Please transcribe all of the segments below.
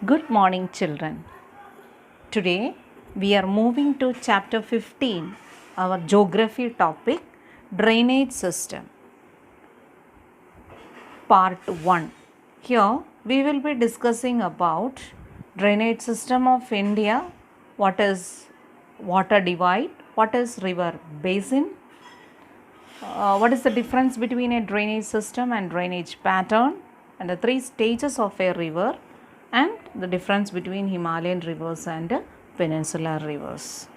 Good morning, children. Today we are moving to chapter 15, our geography topic, drainage system, part 1. Here we will be discussing about drainage system of India, what is water divide, what is river basin, what is the difference between a drainage system and drainage pattern, and the three stages of a river, and the difference between Himalayan rivers and peninsular rivers.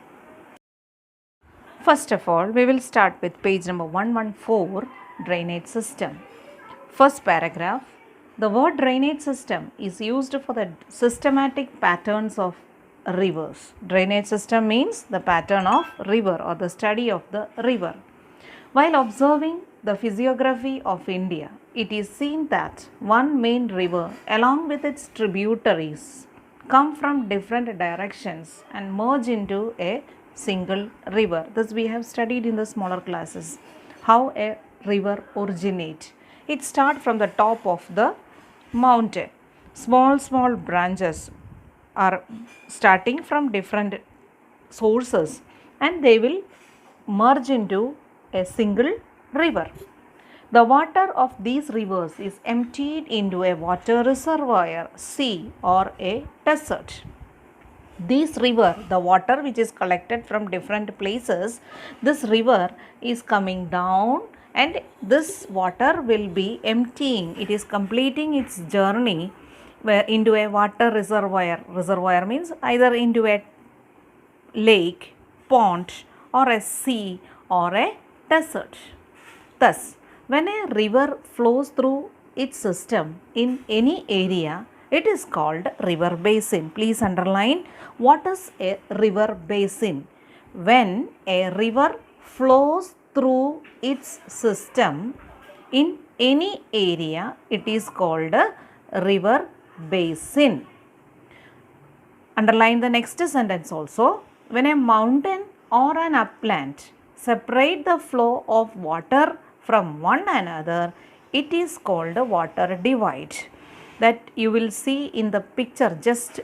First of all, we will start with page number 114, drainage system. First paragraph, the word drainage system is used for the systematic patterns of rivers. Drainage system means the pattern of river or the study of the river. While observing the physiography of India, it is seen that one main river along with its tributaries come from different directions and merge into a single river. This we have studied in the smaller classes, how a river originates. It starts from the top of the mountain. Small branches are starting from different sources and they will merge into a single river. The water of these rivers is emptied into a water reservoir, sea, or a desert. This river, the water which is collected from different places, this river is coming down and this water will be emptying. It is completing its journey into a water reservoir. Reservoir means either into a lake, pond, or a sea, or a desert. Thus, when a river flows through its system in any area, it is called river basin. Please underline what is a river basin. When a river flows through its system in any area, it is called a river basin. Underline the next sentence also. When a mountain or an upland separate the flow of water from one another, it is called a water divide. That you will see in the picture just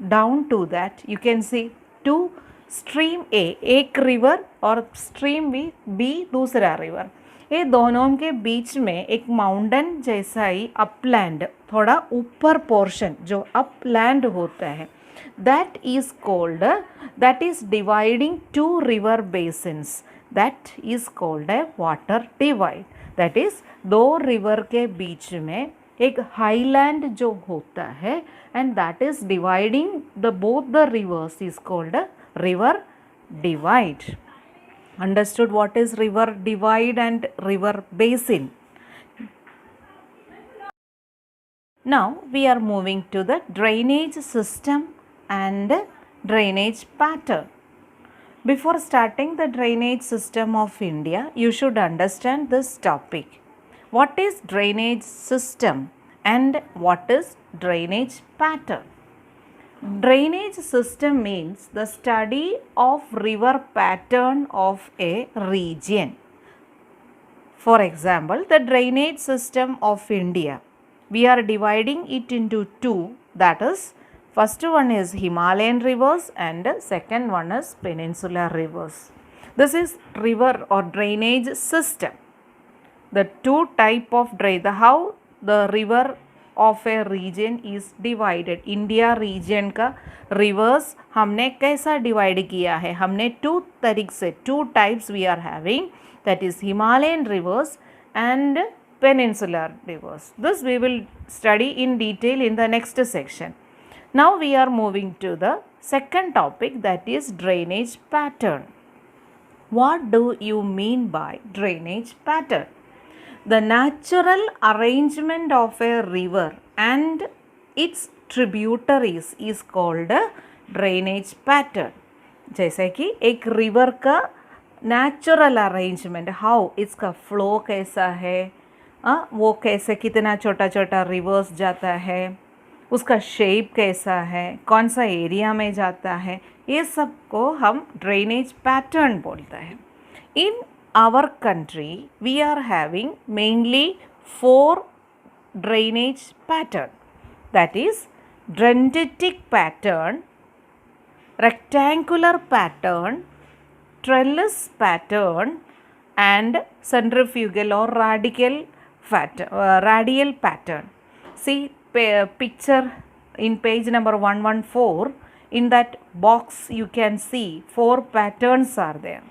down to that. You can see two stream A, एक river और stream B दूसरा river. ये दोनों के बीच में एक mountain जैसा ही upland, थोड़ा ऊपर पोर्शन जो अपलैंड होता है, that is called, that is dividing two river basins, that is called a water divide. That is दो river के बीच में एक highland जो होता है and that is dividing the both the rivers is called a river divide. Understood what is river divide and river basin? Now we are moving to the drainage system and drainage pattern. Before starting the drainage system of India, you should understand this topic. What is drainage system and what is drainage pattern? Drainage system means the study of river pattern of a region. For example, the drainage system of India, we are dividing it into two, that is, first one is Himalayan rivers and second one is Peninsular rivers. This is river or drainage system. The two type of drain, how the river of a region is divided. India region का rivers हमने कैसा divide किया है? हमने two तरीके से, two types we are having, that is Himalayan rivers and Peninsular rivers. This we will study in detail in the next section. Now we are moving to the second topic, that is drainage pattern. What do you mean by drainage pattern? The natural arrangement of a river and its tributaries is called a drainage pattern. जैसे कि एक river का natural arrangement, how इसका flow कैसा है, वो कैसे कितना छोटा छोटा rivers जाता है, उसका shape कैसा है, कौन सा area में जाता है, ये सब को हम drainage pattern बोलते हैं. In our country, we are having mainly 4 drainage pattern. That is dendritic pattern, rectangular pattern, trellis pattern, and centrifugal or radial pattern. See picture in page number 114. In that box you can see 4 patterns are there.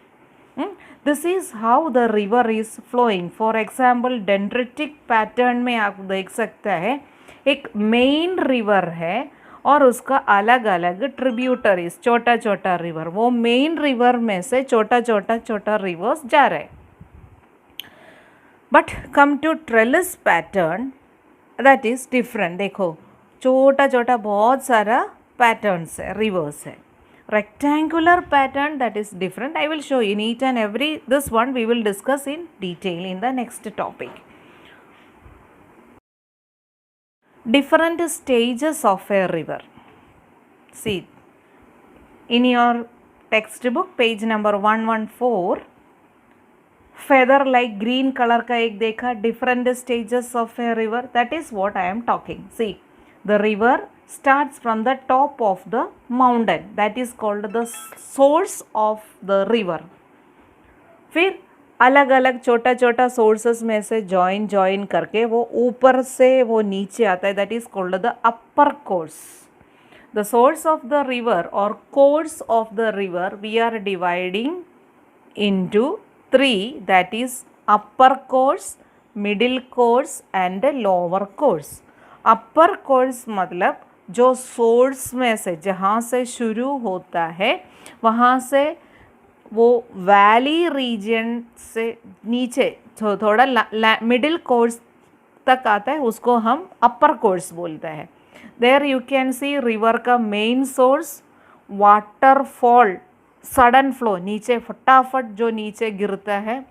This is how the river is flowing. For example, dendritic pattern में आप देख सकते हैं एक main river है और उसका अलग अलग ट्रिब्यूटरीज छोटा छोटा रिवर, वो मेन रिवर में से छोटा छोटा रिवर्स जा रहे हैं. But come to trellis pattern, that is different. देखो छोटा छोटा बहुत सारा पैटर्न्स है, रिवर्स है. Rectangular pattern, that is different. I will show you in each and every, this one we will discuss in detail in the next topic. Different stages of a river. See, in your textbook page number 114, feather like green color का एक देखा, different stages of a river. That is what I am talking. See, the river starts from the top of the mountain, that is called the source of the river. फिर अलग अलग छोटा छोटा sources में से जॉइन करके वो ऊपर से वो नीचे आता है, that is called the upper course. The source of the river or course of the river we are dividing into 3, that is upper course, middle course and lower course. Upper course मतलब जो source में से जहाँ से शुरू होता है वहाँ से वो वैली रीजन से नीचे थोड़ा मिडिल कोर्स तक आता है, उसको हम अपर कोर्स बोलते हैं. There you can see river का main source, waterfall, sudden flow, नीचे फटाफट जो नीचे गिरता है.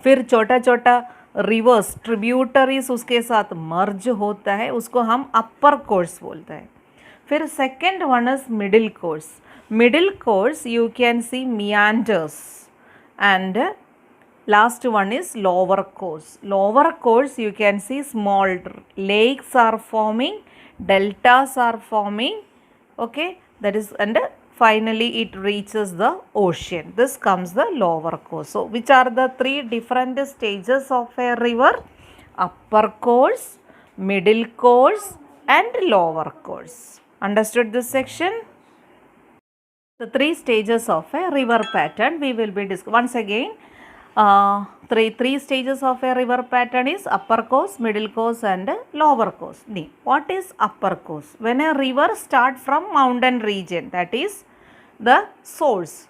फिर छोटा छोटा रिवर्स ट्रिब्यूटरीज उसके साथ मर्ज होता है, उसको हम अपर कोर्स बोलते हैं. फिर second one is middle course. Middle course you can C मियांडर्स and last one is lower course. Lower course you can see small lakes are forming, deltas are forming, okay, that is, and finally it reaches the ocean. This comes the lower course. So which are the 3 different stages of a river? Upper course, middle course and lower course. Understood this section? The 3 stages of a river pattern we will be discussing once again. Three stages of a river pattern is upper course, middle course and lower course. What is upper course? When a river starts from mountain region, that is the source,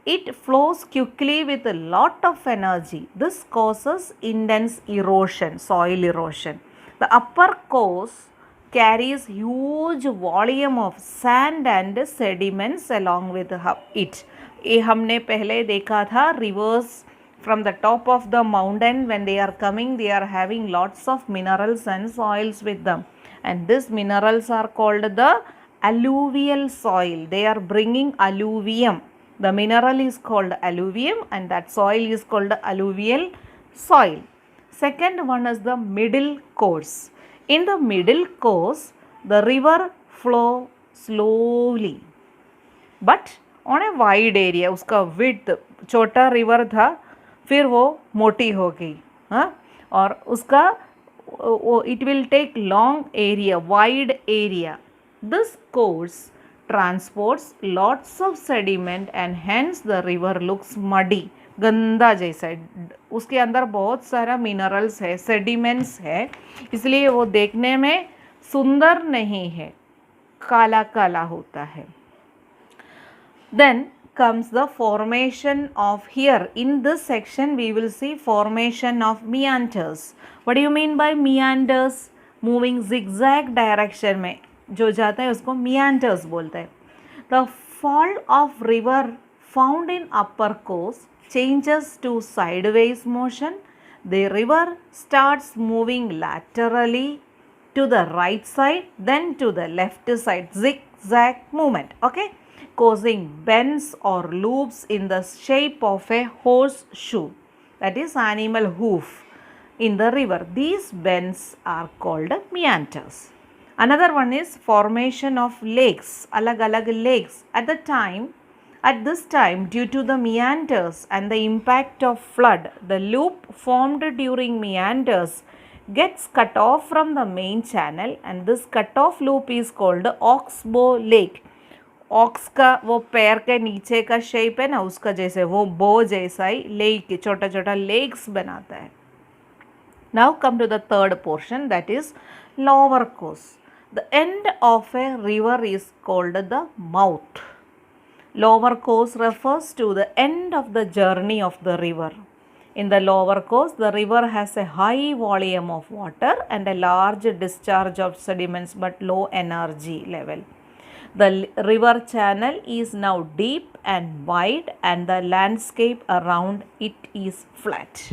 it flows quickly with a lot of energy. This causes intense erosion, soil erosion. The upper course carries huge volume of sand and sediments along with it. ये हमने पहले देखा था, rivers from the top of the mountain when they are coming, they are having lots of minerals and soils with them, and these minerals are called the alluvial soil. They are bringing alluvium. The mineral is called alluvium and that soil is called alluvial soil. Second one is the middle course. In the middle course, the river flow slowly but on a wide area. उसका width, छोटा river था फिर वो मोटी हो गई, हाँ, और उसका it will take long area, wide area. This course transports lots of sediment and hence the river looks muddy, गंदा जैसा. उसके अंदर बहुत सारा मिनरल्स है, सेडिमेंट्स है, इसलिए वो देखने में सुंदर नहीं है, काला काला होता है. Then comes the formation of, here in this section we will see formation of meanders. What do you mean by meanders? Moving zigzag direction में जो जाता है उसको meanders बोलते हैं. The fall of river found in upper course changes to sideways motion. The river starts moving laterally to the right side, then to the left side, zigzag movement, okay, causing bends or loops in the shape of a horseshoe, that is animal hoof, in the river. These bends are called meanders. Another one is formation of lakes, alag lakes. At this time, due to the meanders and the impact of flood, the loop formed during meanders gets cut off from the main channel, and this cut off loop is called oxbow lake. Ox का वो पैर के नीचे का shape है ना, उसका जैसे वो बो जैसा ही लेक, छोटा छोटा लेक्स बनाता है. Now come to the third portion, that is lower course. The end of a river is called the mouth. Lower course refers to the end of the journey of the river. In the lower course, the river has a high volume of water and a large discharge of sediments but low energy level. The river channel is now deep and wide and the landscape around it is flat.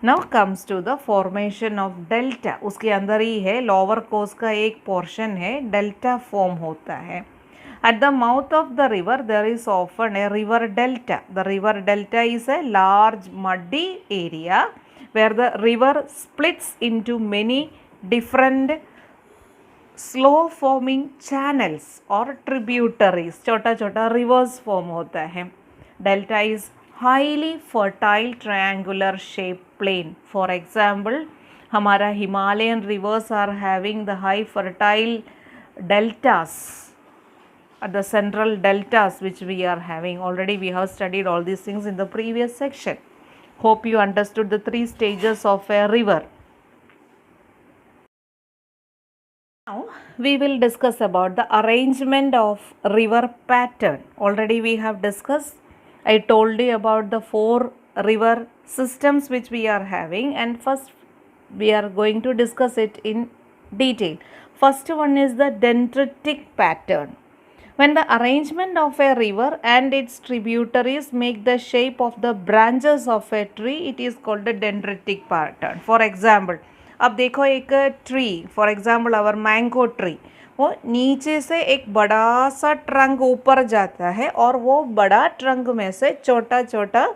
Now comes to the formation of delta. उसके अंदर ही है lower course का एक portion है, delta form होता है. At the mouth of the river, there is often a river delta. The river delta is a large muddy area where the river splits into many different slow forming channels or tributaries. छोटा छोटा rivers form होता है. Delta is highly fertile triangular shaped plain. For example, हमारा Himalayan rivers are having the high fertile deltas. At the central deltas which we are having. Already we have studied all these things in the previous section. Hope you understood the three stages of a river. Now we will discuss about the arrangement of river pattern. Already we have discussed. I told you about the 4 river systems which we are having, and first we are going to discuss it in detail. First one is the dendritic pattern. When the arrangement of a river and its tributaries make the shape of the branches of a tree, it is called a dendritic pattern. For example, अब देखो एक tree, for example our mango tree, वो नीचे से एक बड़ा सा trunk ऊपर जाता है और वो बड़ा ट्रंक में से छोटा छोटा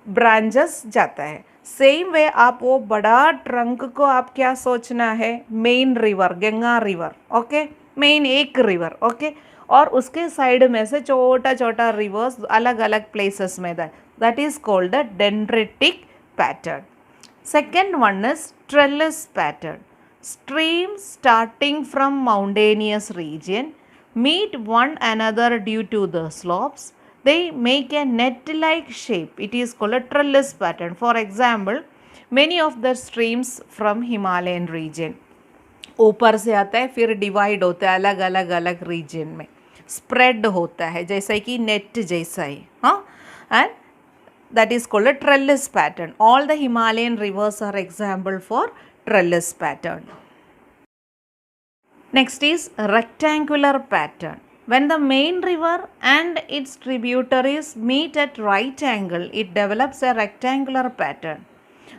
ब्रांचेस जाता है. सेम वे आप वो बड़ा ट्रंक को आप क्या सोचना है, main river, Ganga river, okay, main एक रिवर, ओके, और उसके साइड में से छोटा छोटा रिवर्स अलग अलग प्लेसेस में, that is called the dendritic pattern. Second one is trellis pattern. Streams starting from mountainous region meet one another due to the slopes. They make a net-like shape. It is called a trellis pattern. For example, many of the streams from Himalayan region ऊपर से आता है, फिर divide होता है अलग अलग अलग रीजन में, स्प्रेड होता है जैसा कि नेट जैसा ही, हाँ, and that is called a trellis pattern. All the Himalayan rivers are example for trellis pattern. Next is rectangular pattern. When the main river and its tributaries meet at right angle, it develops a rectangular pattern.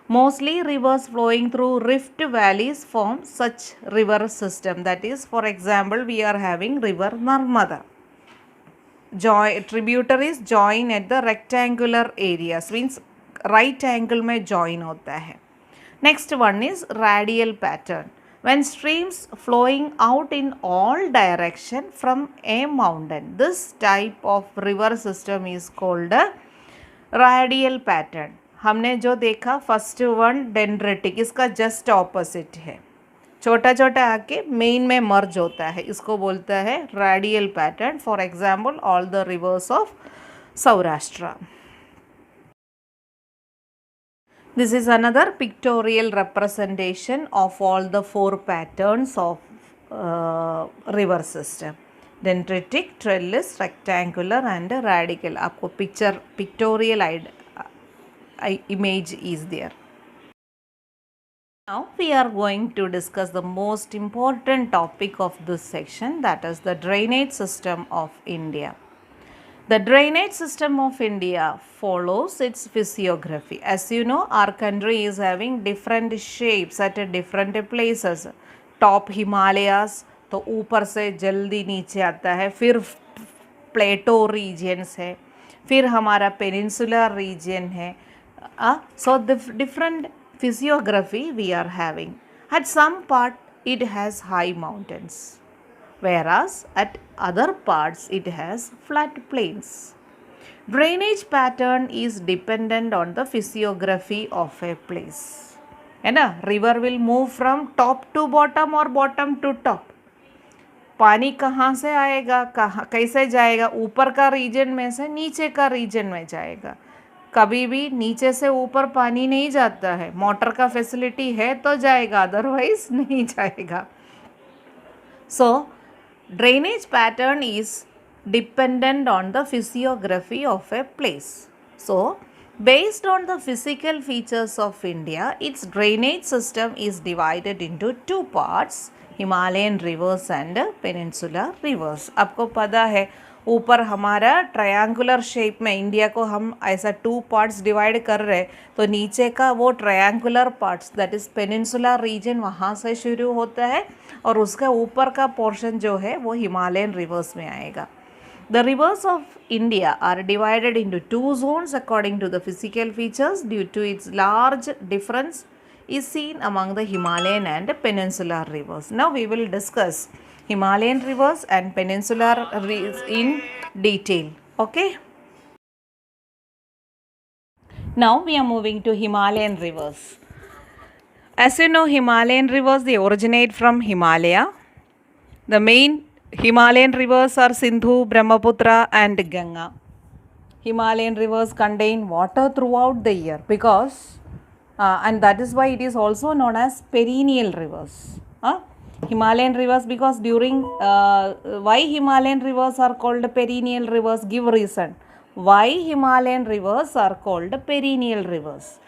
Mostly rivers flowing through rift valleys form such river system. That is, for example, we are having river Narmada. Tributaries join at the rectangular areas, means right angle में join होता है. Next one is radial pattern. When streams flowing out in all direction from a mountain, this type of river system is called a radial pattern. हमने जो देखा first one dendritic, इसका just opposite है, छोटा छोटा आके मेन में मर्ज होता है, इसको बोलता है radial pattern. For example all the reverse of Saurashtra. This is another pictorial representation of all the 4 patterns of river system, dendritic, trellis, rectangular and radical. आपको pictorial image is there. Now we are going to discuss the most important topic of this section, that is the drainage system of India. The drainage system of India follows its physiography. As you know, our country is having different shapes at different places. Top Himalayas तो ऊपर से जल्दी नीचे आता है, फिर प्लेटो regions है, फिर हमारा पेनिनसुलर रीजन है. So the different physiography we are having. At some part it has high mountains, whereas at other parts it has flat plains. Drainage pattern is dependent on the physiography of a place. And a river will move from top to bottom or bottom to top. पानी कहाँ से आएगा, कहाँ कैसे जाएगा, ऊपर का reason में से नीचे का रीजन में जाएगा. कभी भी नीचे से ऊपर पानी नहीं जाता है. मोटर का फैसिलिटी है तो जाएगा, अदरवाइज नहीं जाएगा. So drainage pattern is dependent on the physiography of a place. So based on the physical features of India, its drainage system is divided into two parts, Himalayan rivers and Peninsular rivers. आपको पता है ऊपर हमारा triangular shape में India को हम ऐसा two parts divide कर रहे हैं, तो नीचे का वो triangular parts that is peninsular reason वहाँ से शुरू होता है और उसका ऊपर का पोर्शन जो है वो हिमालयन रिवर्स में आएगा. The rivers of India are divided into two zones according to the physical features. Due to its large difference is seen among the Himalayan and Peninsular rivers. Now we will discuss Himalayan rivers and Peninsular rivers in detail. Okay. Now we are moving to Himalayan rivers. As you know, Himalayan rivers, they originate from Himalaya. The main Himalayan rivers are Sindhu, Brahmaputra and Ganga. Himalayan rivers contain water throughout the year because and that is why it is also known as perennial rivers. Himalayan rivers, because during why Himalayan rivers are called perennial rivers, give reason. Why Himalayan rivers are called perennial rivers?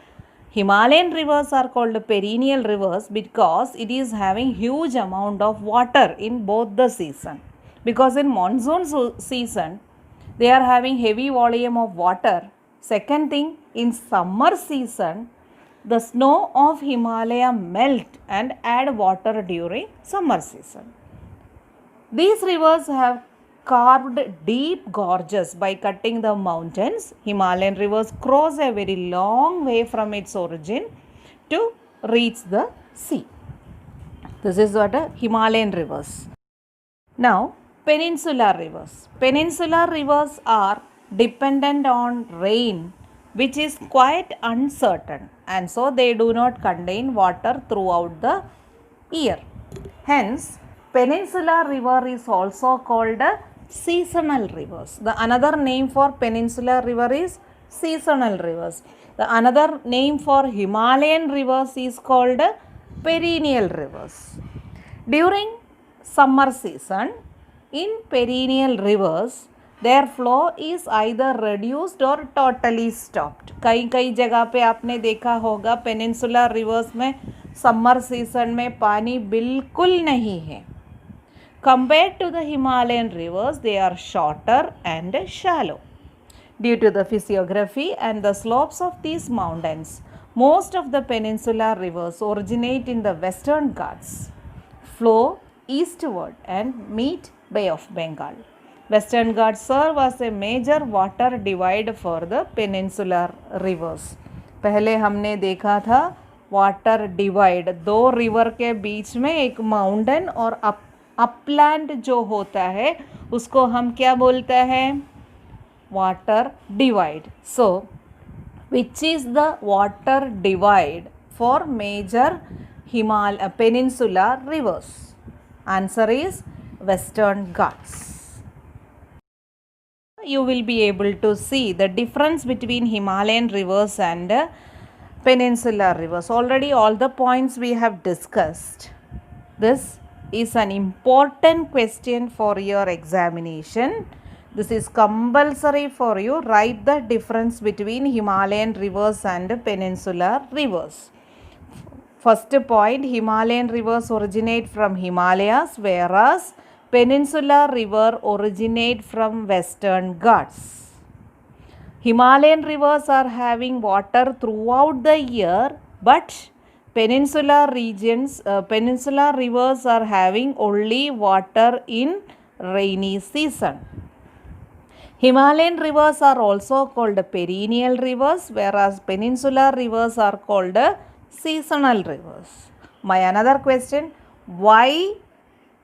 Himalayan rivers are called perennial rivers because it is having huge amount of water in both the season. Because in monsoon season, they are having heavy volume of water. Second thing, in summer season, the snow of Himalaya melt and add water during summer season. These rivers have carved deep gorges by cutting the mountains. Himalayan rivers cross a very long way from its origin to reach the sea. This is what a Himalayan rivers. Now, peninsular rivers. Peninsular rivers are dependent on rain, which is quite uncertain, and so they do not contain water throughout the year. Hence, peninsular river is also called seasonal rivers. The another name for peninsular river is seasonal rivers. The another name for Himalayan rivers is called perennial rivers. During summer season, in perennial rivers, their flow is either reduced or totally stopped. कई कई जगह पे आपने देखा होगा peninsular reverse में summer season में पानी बिल्कुल नहीं है. Compared to the Himalayan rivers, they are shorter and shallow. Due to the physiography and the slopes of these mountains, most of the peninsular rivers originate in the Western Ghats, flow eastward and meet Bay of Bengal. Western Ghats serve as a major water divide for the peninsular rivers. पहले हमने देखा था water divide, दो river के बीच में एक mountain और upland जो होता है उसको हम क्या बोलते हैं, water divide. So which is the water divide for major peninsular rivers? Answer is Western Ghats. You will be able to see the difference between Himalayan rivers and peninsular rivers. Already all the points we have discussed. This is an important question for your examination. This is compulsory for you. Write the difference between Himalayan rivers and peninsular rivers. First point, Himalayan rivers originate from Himalayas, whereas peninsular river originate from Western Ghats. Himalayan rivers are having water throughout the year, but peninsular rivers are having only water in rainy season. Himalayan rivers are also called perennial rivers, whereas peninsular rivers are called seasonal rivers. My another question, Why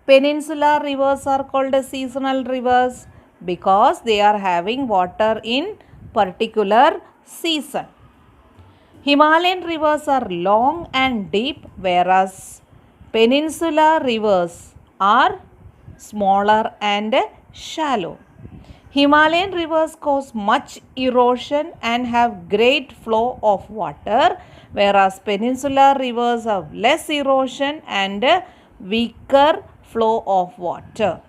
peninsular rivers are called as seasonal rivers? Because they are having water in particular season. Himalayan rivers are long and deep, whereas peninsular rivers are smaller and shallow. Himalayan rivers cause much erosion and have great flow of water, whereas peninsular rivers have less erosion and weaker flow of water.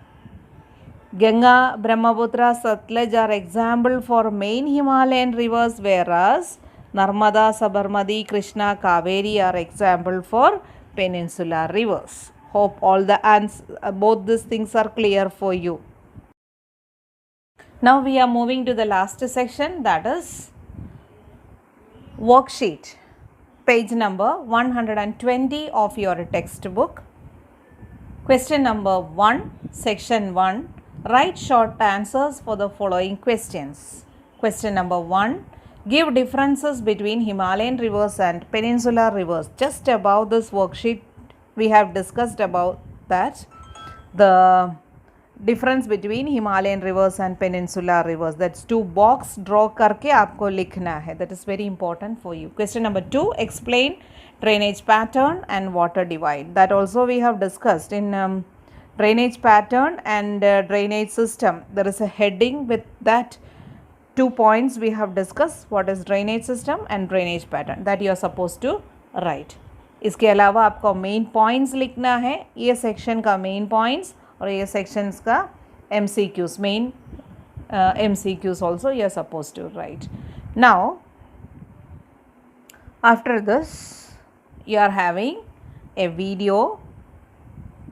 Ganga, Brahmaputra, Satluj are example for main Himalayan rivers, whereas Narmada, Sabarmati, Krishna, Kaveri are example for peninsular rivers. Hope all the both these things are clear for you. Now we are moving to the last section, that is worksheet, page number 120 of your textbook. Question number 1, section 1. Write short answers for the following questions. Question number 1. Give differences between Himalayan rivers and peninsular rivers. Just above this worksheet, we have discussed about that. The difference between Himalayan rivers and peninsular rivers. That's 2 box draw करके आपको लिखना है. That is very important for you. Question number 2. Explain drainage pattern and water divide. That also we have discussed in drainage pattern and drainage system. There is a heading with that 2 points we have discussed. What is drainage system and drainage pattern, that you are supposed to write. इसके अलावा आपको main points लिखना है. ये section का main points और ये sections का MCQs, main MCQs also you are supposed to write. Now after this you are having a video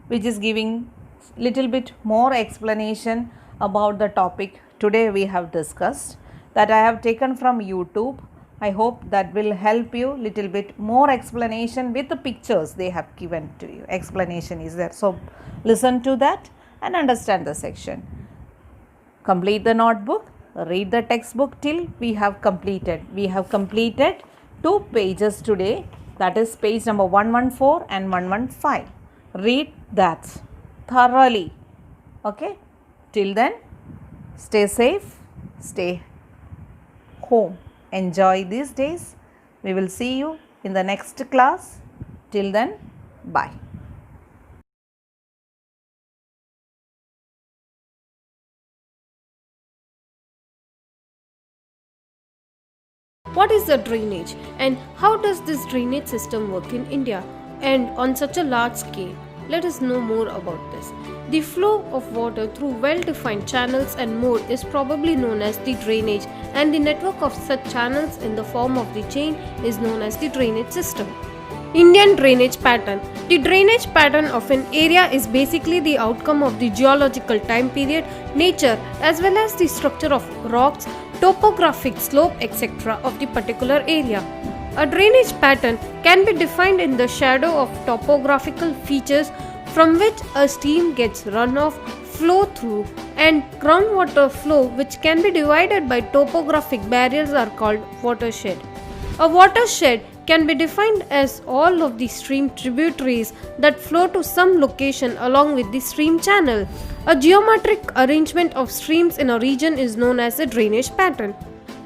which is giving little bit more explanation about the topic today we have discussed, that I have taken from YouTube. I hope that will help you little bit more explanation with the pictures they have given to you. Explanation is there. So listen to that and understand the section. Complete the notebook. Read the textbook till we have completed. We have completed 2 pages today. That is page number 114 and 115. Read that thoroughly. Okay. Till then, stay safe. Stay home. Enjoy these days. We will see you in the next class. Till then, bye. What is the drainage and how does this drainage system work in India and on such a large scale? Let us know more about this. The flow of water through well-defined channels and mode is probably known as the drainage, and the network of such channels in the form of the chain is known as the drainage system. Indian drainage pattern. The drainage pattern of an area is basically the outcome of the geological time period, nature, as well as the structure of rocks, topographic slope, etc. of the particular area. A drainage pattern can be defined in the shadow of topographical features from which a stream gets runoff, flow through, and groundwater flow, which can be divided by topographic barriers, are called watershed. A watershed can be defined as all of the stream tributaries that flow to some location along with the stream channel. A geometric arrangement of streams in a region is known as a drainage pattern.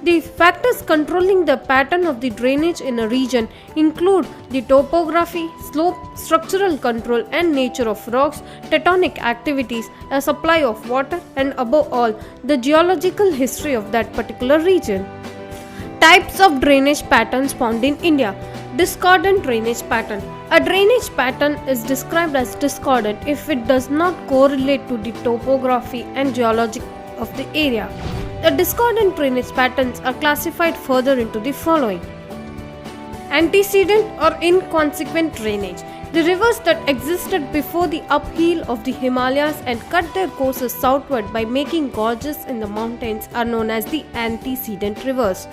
The factors controlling the pattern of the drainage in a region include the topography, slope, structural control and nature of rocks, tectonic activities, a supply of water, and above all, the geological history of that particular region. Types of drainage patterns found in India. Discordant drainage pattern. A drainage pattern is described as discordant if it does not correlate to the topography and geology of the area. The discordant drainage patterns are classified further into the following. Antecedent or inconsequent drainage. The rivers that existed before the upheaval of the Himalayas and cut their courses southward by making gorges in the mountains are known as the antecedent rivers.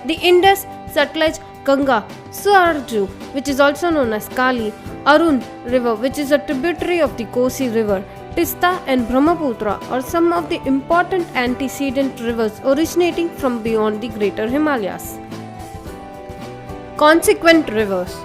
The Indus, Satluj, Ganga, Sarju, which is also known as Kali, Arun river, which is a tributary of the Kosi river, Tista and Brahmaputra are some of the important antecedent rivers originating from beyond the greater Himalayas. Consequent rivers.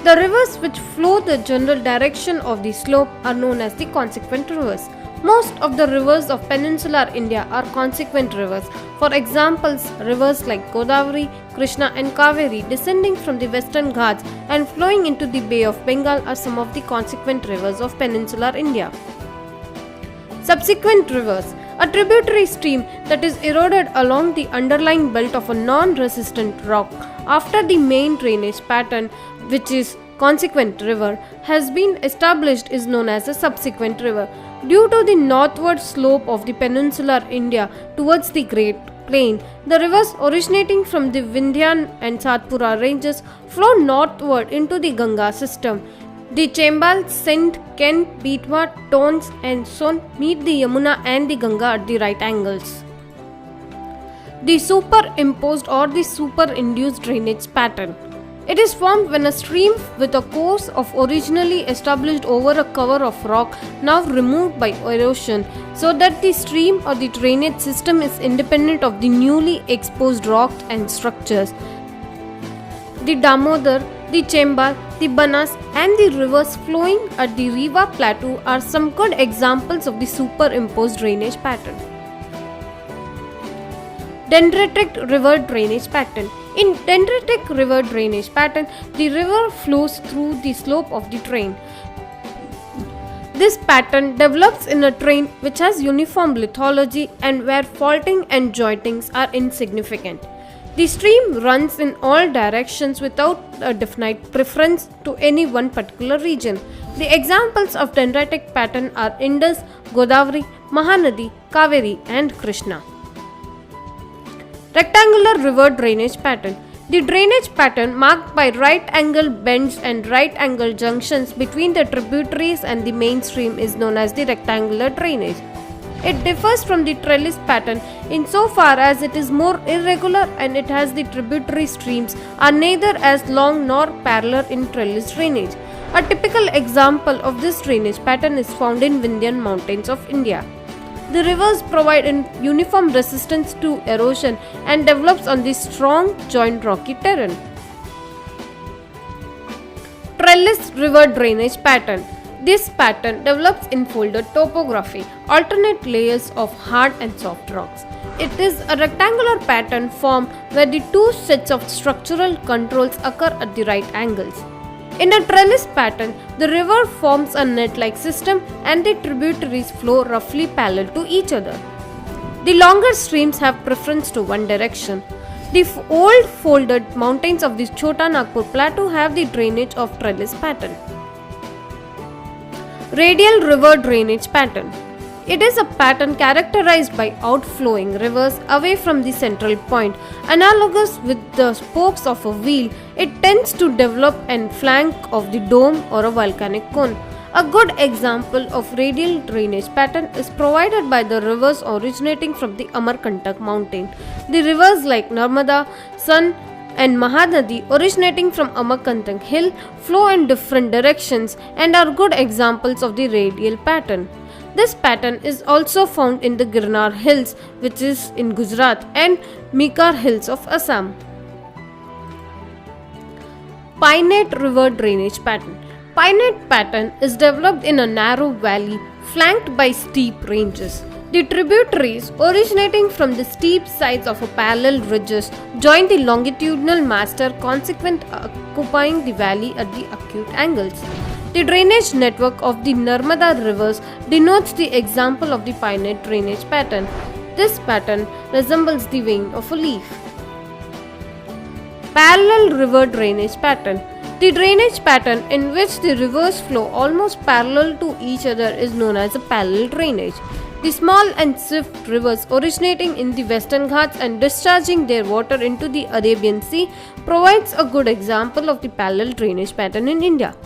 The rivers which flow the general direction of the slope are known as the consequent rivers. Most of the rivers of peninsular India are consequent rivers. For examples, rivers like Godavari, Krishna and Kaveri descending from the western Ghats and flowing into the Bay of Bengal are some of the consequent rivers of peninsular India. Subsequent rivers. A tributary stream that is eroded along the underlying belt of a non-resistant rock after the main drainage pattern, which is consequent river, has been established is known as a subsequent river. Due to the northward slope of the peninsular India towards the Great Plain, the rivers originating from the Vindhyan and Satpura ranges flow northward into the Ganga system. The Chambal, Sindh, Kent, Betwa, Tons and Son meet the Yamuna and the Ganga at the right angles. The superimposed or the superinduced drainage pattern. It is formed when a stream with a course of originally established over a cover of rock now removed by erosion, so that the stream or the drainage system is independent of the newly exposed rock and structures. The Damodar, the Chambal, the Banas and the rivers flowing at the Riva plateau are some good examples of the superimposed drainage pattern. Dendritic river drainage pattern. In dendritic river drainage pattern, the river flows through the slope of the train. This pattern develops in a train which has uniform lithology and where faulting and jointings are insignificant. The stream runs in all directions without a definite preference to any one particular region. The examples of dendritic pattern are Indus, Godavari, Mahanadi, Kaveri and Krishna. Rectangular river drainage pattern. The drainage pattern marked by right angle bends and right angle junctions between the tributaries and the main stream is known as the rectangular drainage. It differs from the trellis pattern insofar as it is more irregular and it has the tributary streams are neither as long nor parallel in trellis drainage. A typical example of this drainage pattern is found in Vindhyan mountains of India. The rivers provide uniform resistance to erosion and develops on the strong joint rocky terrain. Trellis river drainage pattern. This pattern develops in folded topography, alternate layers of hard and soft rocks. It is a rectangular pattern formed where the two sets of structural controls occur at the right angles. In a trellis pattern, the river forms a net-like system and the tributaries flow roughly parallel to each other. The longer streams have preference to one direction. The old folded mountains of the Chota Nagpur plateau have the drainage of trellis pattern. Radial river drainage pattern. It is a pattern characterized by outflowing rivers away from the central point. Analogous with the spokes of a wheel, it tends to develop and flank of the dome or a volcanic cone. A good example of radial drainage pattern is provided by the rivers originating from the Amarkantak mountain. The rivers like Narmada, Son and Mahanadi originating from Amarkantak hill flow in different directions and are good examples of the radial pattern. This pattern is also found in the Girnar Hills, which is in Gujarat, and Mikar Hills of Assam. Pinnate river drainage pattern. Pinnate pattern is developed in a narrow valley flanked by steep ranges. The tributaries originating from the steep sides of a parallel ridges join the longitudinal master consequent occupying the valley at the acute angles. The drainage network of the Narmada rivers denotes the example of the pinnate drainage pattern. This pattern resembles the wing of a leaf. Parallel river drainage pattern. The drainage pattern in which the rivers flow almost parallel to each other is known as a parallel drainage. The small and swift rivers originating in the Western Ghats and discharging their water into the Arabian Sea provides a good example of the parallel drainage pattern in India.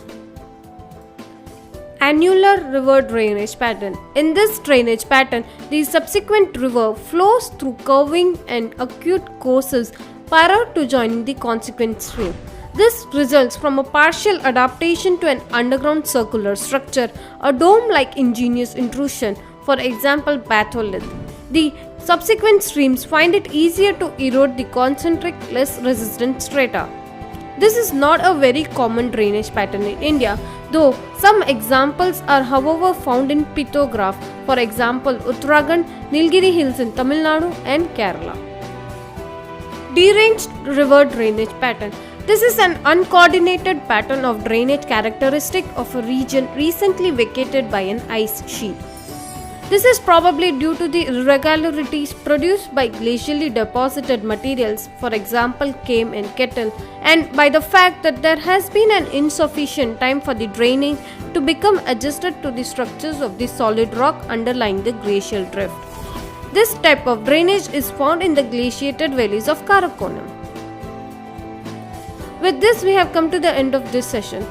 Annular river drainage pattern. In this drainage pattern, the subsequent river flows through curving and acute courses prior to joining the consequent stream. This results from a partial adaptation to an underground circular structure, a dome-like ingenious intrusion, for example batholith. The subsequent streams find it easier to erode the concentric, less resistant strata. This is not a very common drainage pattern in India, though some examples are however found in pictograph, for example Uttarakhand, Nilgiri Hills in Tamil Nadu and Kerala. Deranged river drainage pattern. This is an uncoordinated pattern of drainage characteristic of a region recently vacated by an ice sheet. This is probably due to the irregularities produced by glacially deposited materials, for example came and kettle, and by the fact that there has been an insufficient time for the draining to become adjusted to the structures of the solid rock underlying the glacial drift. This type of drainage is found in the glaciated valleys of Karakoram. With this, we have come to the end of this session.